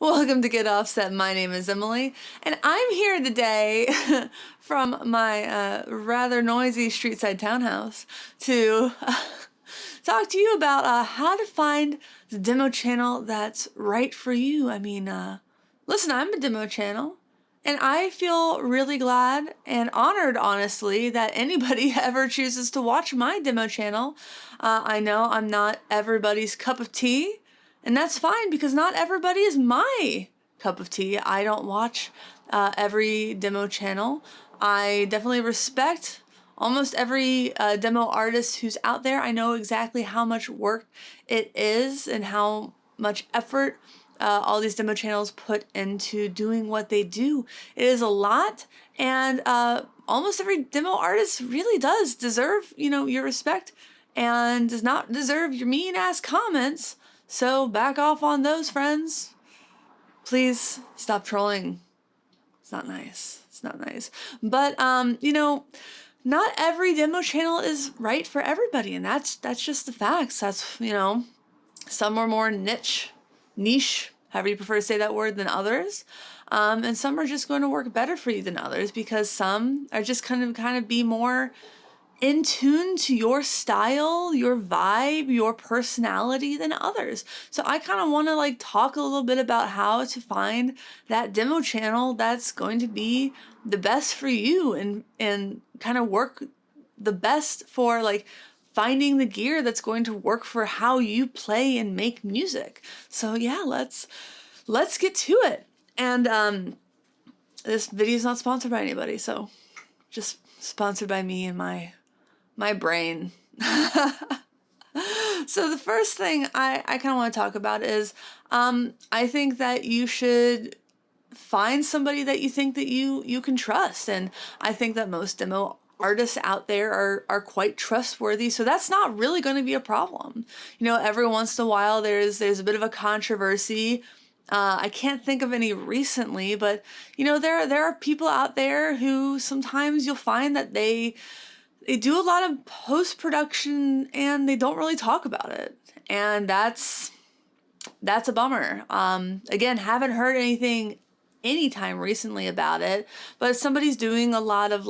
Welcome to Get Offset. My name is Emily, and I'm here today from my rather noisy street-side townhouse to talk to you about how to find the demo channel that's right for you. I mean, listen, I'm a demo channel, and I feel really glad and honored, honestly, that anybody ever chooses to watch my demo channel. I know I'm not everybody's cup of tea. And that's fine because not everybody is my cup of tea. I don't watch every demo channel. I definitely respect almost every demo artist who's out there. I know exactly how much work it is and how much effort all these demo channels put into doing what they do. It is a lot, and almost every demo artist really does deserve, your respect and does not deserve your mean-ass comments. So back off on those, friends. Please stop trolling. It's not nice. It's not nice. But not every demo channel is right for everybody, and that's just the facts. That's, some are more niche, however you prefer to say that word, than others. And some are just going to work better for you than others because some are just kind of be more in tune to your style, your vibe, your personality than others. So I kind of want to talk a little bit about how to find that demo channel that's going to be the best for you and kind of work the best for finding the gear that's going to work for how you play and make music. So yeah, let's get to it. And this video is not sponsored by anybody, so just sponsored by me and my brain. So the first thing I kind of want to talk about is I think that you should find somebody that you think that you can trust. And I think that most demo artists out there are quite trustworthy, so that's not really going to be a problem. Every once in a while there's a bit of a controversy. I can't think of any recently, but there are people out there who sometimes you'll find that they do a lot of post-production and they don't really talk about it. And that's a bummer. Again, haven't heard anything anytime recently about it, but if somebody's doing a lot of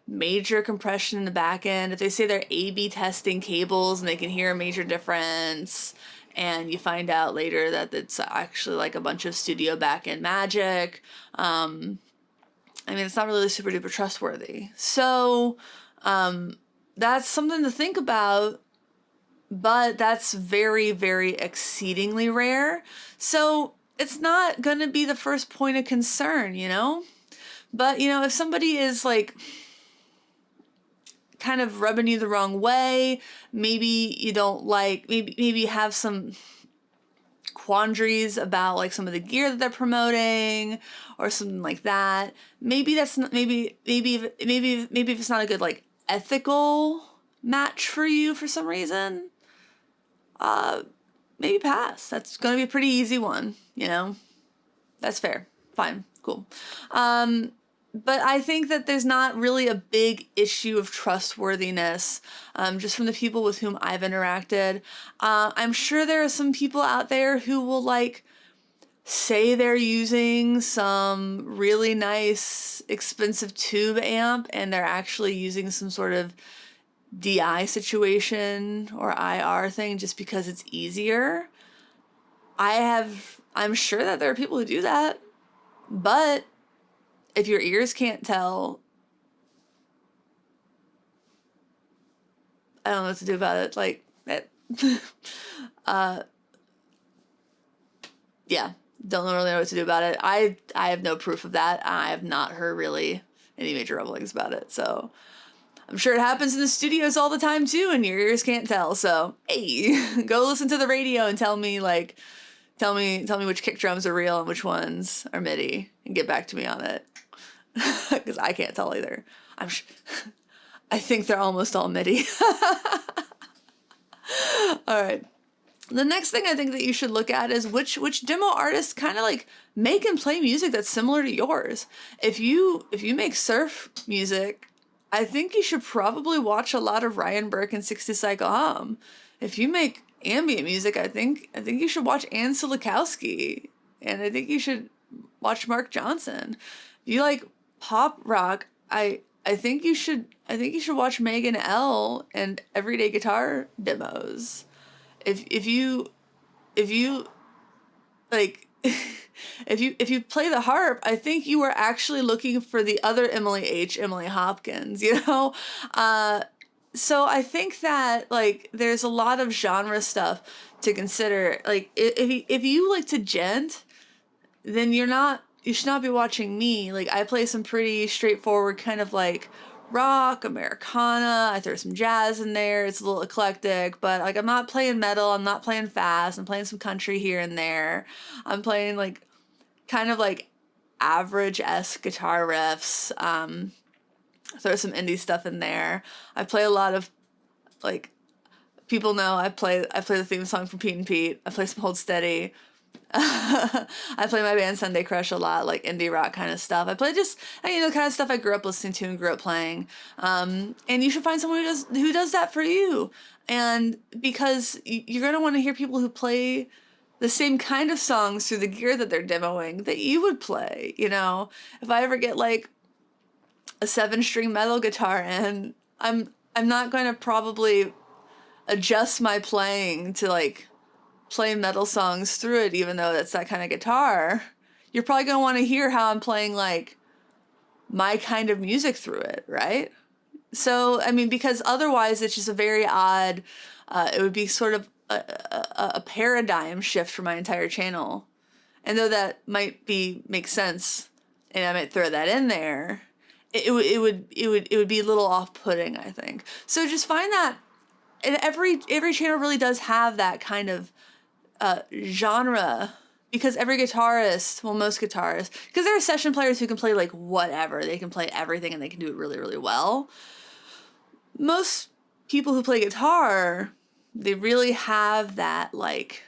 major compression in the back end, if they say they're A/B testing cables and they can hear a major difference, and you find out later that it's actually a bunch of studio back-end magic, it's not really super duper trustworthy. So that's something to think about, but that's very, very exceedingly rare. So it's not going to be the first point of concern, But, if somebody is kind of rubbing you the wrong way, maybe you don't maybe you have some quandaries about some of the gear that they're promoting or something like that. Maybe that's not, maybe if it's not a good ethical match for you for some reason, maybe pass. That's going to be a pretty easy one, That's fair. Fine. Cool. But I think that there's not really a big issue of trustworthiness, just from the people with whom I've interacted. I'm sure there are some people out there who will say they're using some really nice, expensive tube amp and they're actually using some sort of DI situation or IR thing just because it's easier. I'm sure that there are people who do that, but if your ears can't tell, I don't know what to do about it. Yeah, don't really know what to do about it. I have no proof of that. I have not heard really any major rumblings about it. So I'm sure it happens in the studios all the time too, and your ears can't tell. So hey, go listen to the radio and tell me which kick drums are real and which ones are MIDI, and get back to me on it. Because I can't tell either. I think they're almost all MIDI. All right. The next thing I think that you should look at is which demo artists kind of make and play music that's similar to yours. If you make surf music, I think you should probably watch a lot of Ryan Burke and 60 Cycle Hum. If you make ambient music, I think you should watch Ann Silikowski. and I think you should watch Mark Johnson. If you like pop rock, I think you should watch Megan L and Everyday Guitar demos. If you like if you play the harp, I think you were actually looking for the other Emily Hopkins, you know? So I think that like there's a lot of genre stuff to consider. Like if you like to gent, then you should not be watching me. Like I play some pretty straightforward kind of like rock, Americana. I throw some jazz in there. It's a little eclectic, but like I'm not playing metal, I'm not playing fast. I'm playing some country here and there. I'm playing like kind of like average-esque guitar riffs. Throw some indie stuff in there. I play a lot of like people know I play the theme song from Pete and Pete. I play some Hold Steady. I play my band Sunday Crush a lot, like indie rock kind of stuff. I play just kind of stuff I grew up listening to and grew up playing. And you should find someone who does that for you. And because you're gonna want to hear people who play the same kind of songs through the gear that they're demoing that you would play. You know, if I ever get like a 7-string metal guitar in, I'm not going to probably adjust my playing to like play metal songs through it, even though that's that kind of guitar. You're probably going to want to hear how I'm playing like my kind of music through it, right? So, I mean, because otherwise it's just a very odd, it would be sort of a paradigm shift for my entire channel. And though that might make sense, and I might throw that in there, it would be a little off-putting, I think. So just find that, and every channel really does have that kind of genre, because every guitarist, well, most guitarists, because there are session players who can play like whatever, they can play everything and they can do it really, really well. Most people who play guitar, they really have that like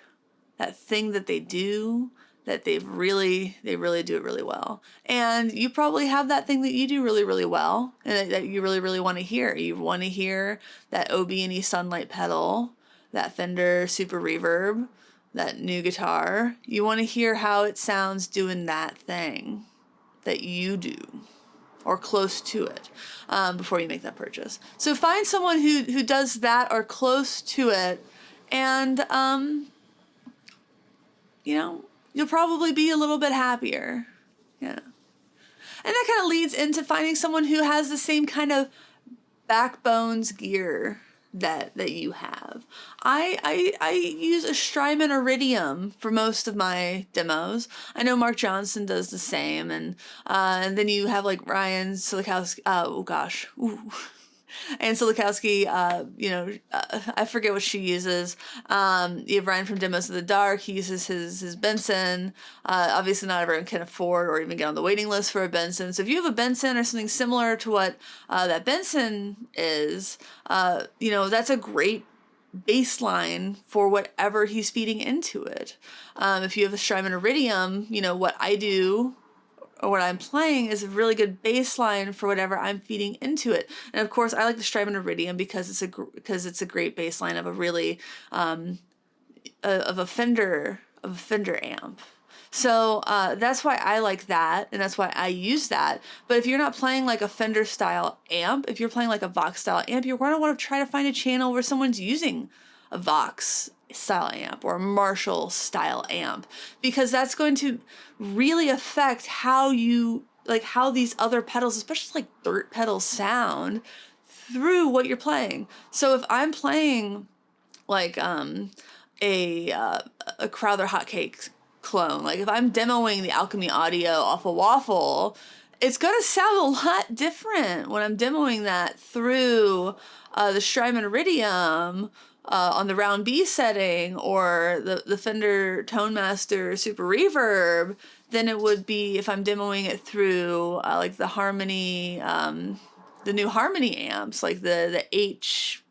that thing that they do that they really do it really well. And you probably have that thing that you do really, really well and that you really, really want to hear. You want to hear that OB&E Sunlight pedal, that Fender Super Reverb, that new guitar. You want to hear how it sounds doing that thing that you do, or close to it, before you make that purchase. So find someone who does that or close to it, and you'll probably be a little bit happier. Yeah. And that kind of leads into finding someone who has the same kind of backbones gear that you have. I use a Strymon Iridium for most of my demos. I know Mark Johnson does the same, and then you have like Ryan Silikowski. And Silikowski, I forget what she uses. You have Ryan from Demos of the Dark. He uses his Benson. Obviously, not everyone can afford or even get on the waiting list for a Benson. So if you have a Benson or something similar to what that Benson is, that's a great baseline for whatever he's feeding into it. If you have a Strymon Iridium, what I do or what I'm playing is a really good baseline for whatever I'm feeding into it. And of course, I like the Strymon Iridium because it's a great baseline of a really of a Fender amp. So that's why I like that, and that's why I use that. But if you're not playing like a Fender style amp, if you're playing like a Vox style amp, you're going to want to try to find a channel where someone's using a Vox style amp or a Marshall style amp, because that's going to really affect how these other pedals, especially like dirt pedals, sound through what you're playing. So if I'm playing like a Crowther Hotcakes clone, like if I'm demoing the Alchemy Audio off a Waffle, it's gonna sound a lot different when I'm demoing that through the Strymon Iridium on the Round B setting, or the Fender Tone Master Super Reverb, than it would be if I'm demoing it through like the Harmony, the new Harmony amps, like the H.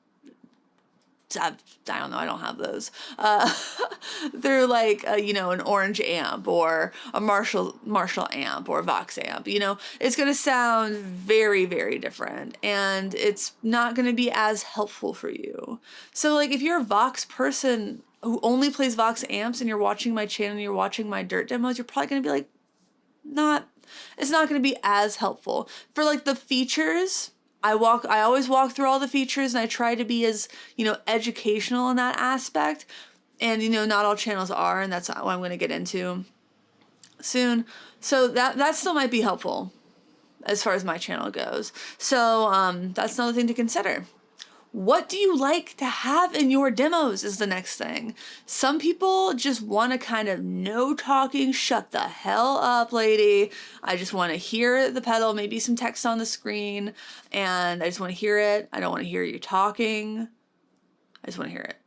I don't know, I don't have those. They're like, an Orange amp or a Marshall amp or a Vox amp. It's going to sound very, very different, and it's not going to be as helpful for you. So like if you're a Vox person, who only plays Vox amps and you're watching my channel and you're watching my dirt demos, you're probably going to be like, it's not going to be as helpful. For like the features, I always walk through all the features and I try to be as, educational in that aspect. And, not all channels are, and that's what I'm going to get into soon. So that still might be helpful as far as my channel goes. So that's another thing to consider. What do you like to have in your demos is the next thing. Some people just want to kind of no talking, shut the hell up, lady. I just want to hear the pedal, maybe some text on the screen, and I just want to hear it. I don't want to hear you talking. I just want to hear it.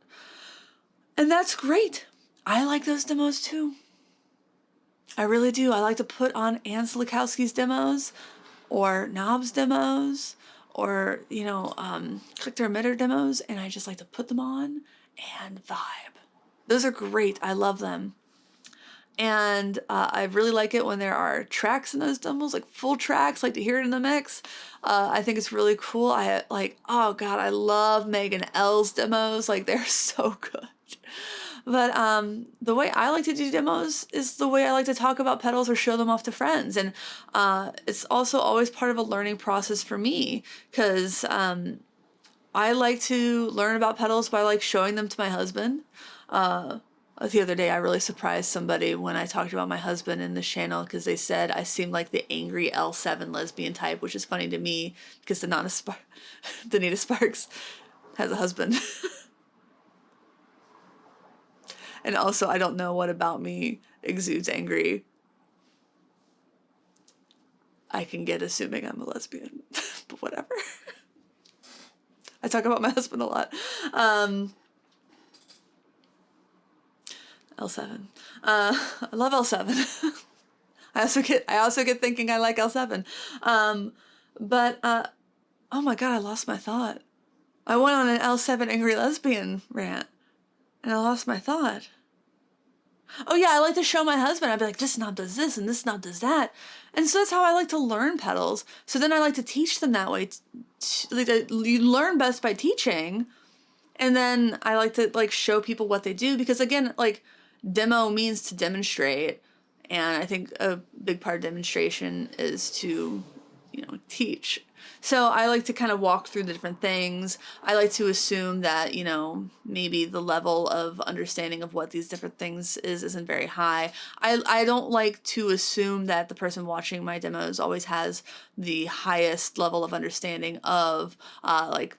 And that's great. I like those demos too. I really do. I like to put on Ann Slikowski's demos or Knobs demos or, Collector Emitter demos, and I just like to put them on and vibe. Those are great. I love them. And I really like it when there are tracks in those demos, like full tracks, like to hear it in the mix. I think it's really cool. Oh God, I love Megan L's demos. Like, they're so good. But the way I like to do demos is the way I like to talk about pedals or show them off to friends. And it's also always part of a learning process for me, because I like to learn about pedals by like showing them to my husband. The other day I really surprised somebody when I talked about my husband in the channel, because they said I seemed like the angry L7 lesbian type, which is funny to me because Donita Sparks has a husband. And also, I don't know what about me exudes angry. I can get assuming I'm a lesbian, but whatever. I talk about my husband a lot. L7. I love L7. I also get thinking I like L7. But oh my God, I lost my thought. I went on an L7 angry lesbian rant. And I lost my thought. Oh yeah, I like to show my husband. I'd be like, this knob does this and this knob does that. And so that's how I like to learn pedals. So then I like to teach them that way. You learn best by teaching. And then I like to like show people what they do. Because again, like, demo means to demonstrate. And I think a big part of demonstration is to, teach. So I like to kind of walk through the different things. I like to assume that, maybe the level of understanding of what these different things isn't very high. I don't like to assume that the person watching my demos always has the highest level of understanding of, like,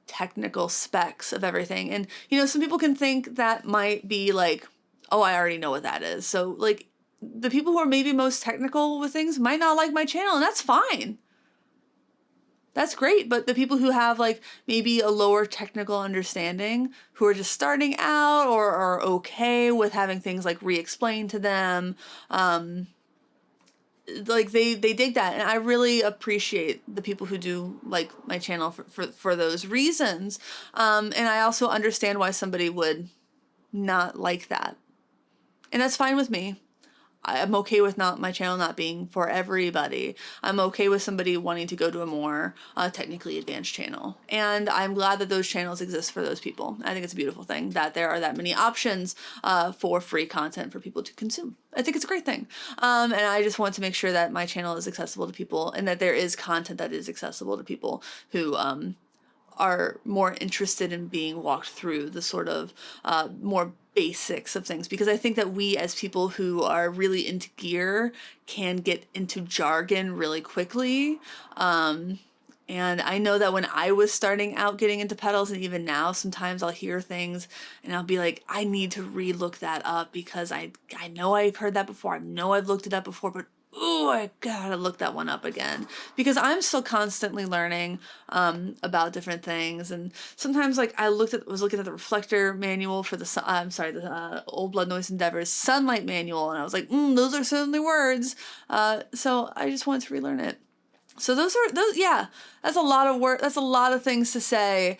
technical specs of everything. And, some people can think that might be like, oh, I already know what that is. So, like, the people who are maybe most technical with things might not like my channel, and that's fine. That's great, but the people who have like maybe a lower technical understanding, who are just starting out or are okay with having things like re-explained to them, like they dig that. And I really appreciate the people who do like my channel for those reasons. And I also understand why somebody would not like that. And that's fine with me. I'm okay with my channel not being for everybody. I'm okay with somebody wanting to go to a more technically advanced channel. And I'm glad that those channels exist for those people. I think it's a beautiful thing that there are that many options for free content for people to consume. I think it's a great thing. And I just want to make sure that my channel is accessible to people and that there is content that is accessible to people who are more interested in being walked through the sort of more basics of things, because I think that we as people who are really into gear can get into jargon really quickly. And I know that when I was starting out getting into pedals, and even now sometimes I'll hear things and I'll be like, I need to re-look that up because I know I've heard that before. I know I've looked it up before, but oh, I gotta look that one up again, because I'm still constantly learning about different things. And sometimes, like, I was looking at the reflector manual for the Old Blood Noise Endeavors Sunlight manual, and I was like, those are certainly words. So I just wanted to relearn it. So yeah, that's a lot of work. That's a lot of things to say.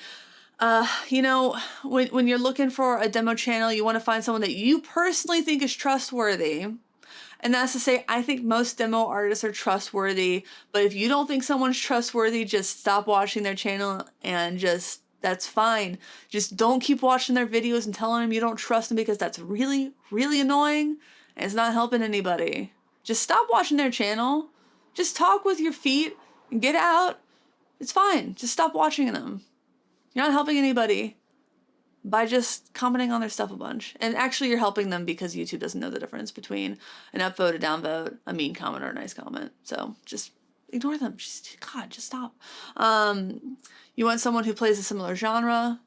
When you're looking for a demo channel, you want to find someone that you personally think is trustworthy. And that's to say, I think most demo artists are trustworthy, but if you don't think someone's trustworthy, just stop watching their channel and just That's fine. Just don't keep watching their videos and telling them you don't trust them, because that's really, really annoying and it's not helping anybody. Just stop watching their channel. Just talk with your feet and get out. It's fine. Just stop watching them. You're not helping anybody by just commenting on their stuff a bunch. And actually you're helping them, because YouTube doesn't know the difference between an upvote, a downvote, a mean comment, or a nice comment. So just ignore them. Just stop. You want someone who plays a similar genre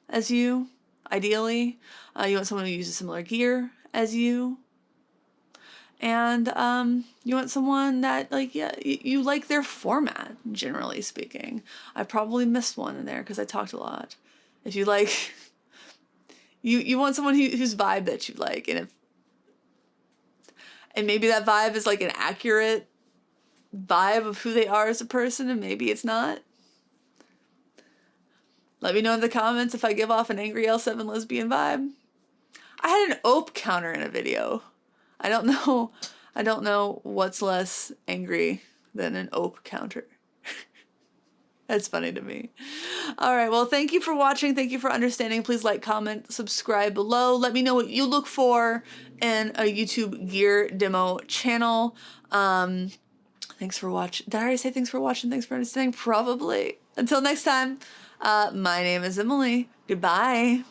as you, ideally. You want someone who uses similar gear as you. And you want someone that, like, yeah, you like their format, generally speaking. I probably missed one in there because I talked a lot. If you like... You want someone whose vibe that you like, and maybe that vibe is like an accurate vibe of who they are as a person, and maybe it's not. Let me know in the comments if I give off an angry L7 lesbian vibe. I had an ope counter in a video. I don't know what's less angry than an ope counter. That's funny to me. All right, well, thank you for watching. Thank you for understanding. Please like, comment, subscribe below. Let me know what you look for in a YouTube gear demo channel. Thanks for watching. Did I already say thanks for watching? Thanks for understanding? Probably. Until next time, my name is Emily. Goodbye.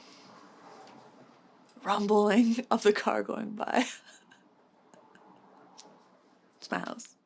Rumbling of the car going by. It's my house.